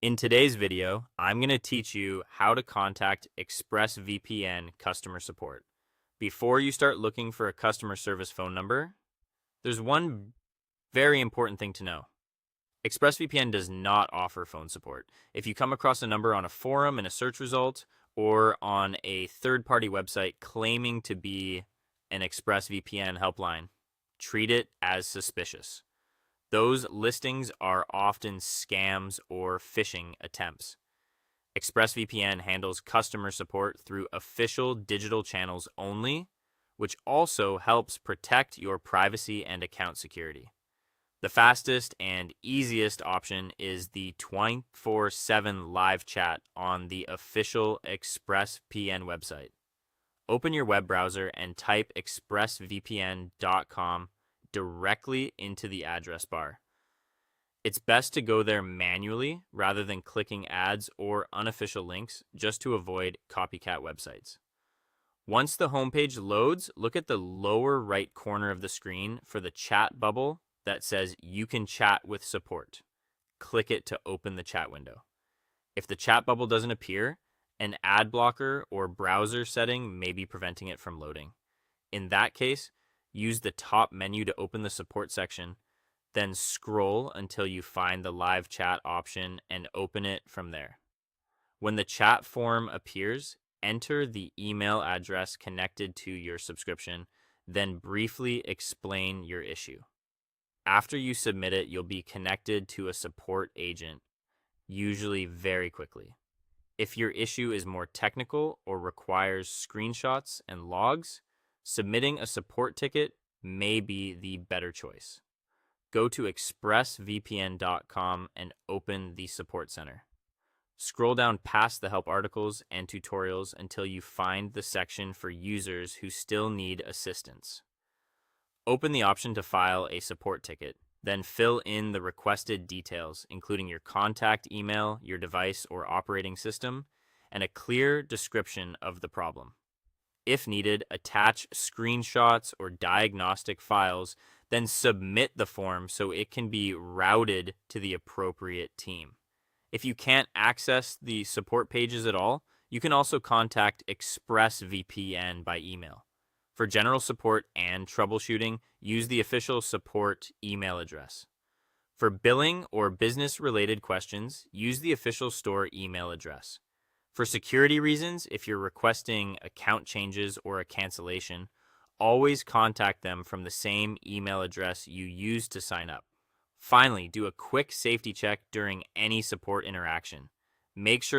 In today's video, I'm going to teach you how to contact ExpressVPN customer support. Before you start looking for a customer service phone number, there's one very important thing to know. ExpressVPN does not offer phone support. If you come across a number on a forum in a search result or on a third-party website claiming to be an ExpressVPN helpline, treat it as suspicious. Those listings are often scams or phishing attempts. ExpressVPN handles customer support through official digital channels only, which also helps protect your privacy and account security. The fastest and easiest option is the 24/7 live chat on the official ExpressVPN website. Open your web browser and type expressvpn.com directly into the address bar. It's best to go there manually rather than clicking ads or unofficial links just to avoid copycat websites. Once the homepage loads, look at the lower right corner of the screen for the chat bubble that says you can chat with support. Click it to open the chat window. If the chat bubble doesn't appear, an ad blocker or browser setting may be preventing it from loading. In that case, use the top menu to open the support section, then scroll until you find the live chat option and open it from there. When the chat form appears, enter the email address connected to your subscription, then briefly explain your issue. After you submit it, you'll be connected to a support agent, usually very quickly. If your issue is more technical or requires screenshots and logs, submitting a support ticket may be the better choice. Go to expressvpn.com and open the support center. Scroll down past the help articles and tutorials until you find the section for users who still need assistance. Open the option to file a support ticket, then fill in the requested details, including your contact email, your device or operating system, and a clear description of the problem. If needed, attach screenshots or diagnostic files, then submit the form so it can be routed to the appropriate team. If you can't access the support pages at all, you can also contact ExpressVPN by email. For general support and troubleshooting, use the official support email address. For billing or business-related questions, use the official store email address. For security reasons, if you're requesting account changes or a cancellation, always contact them from the same email address you used to sign up. Finally, do a quick safety check during any support interaction. Make sure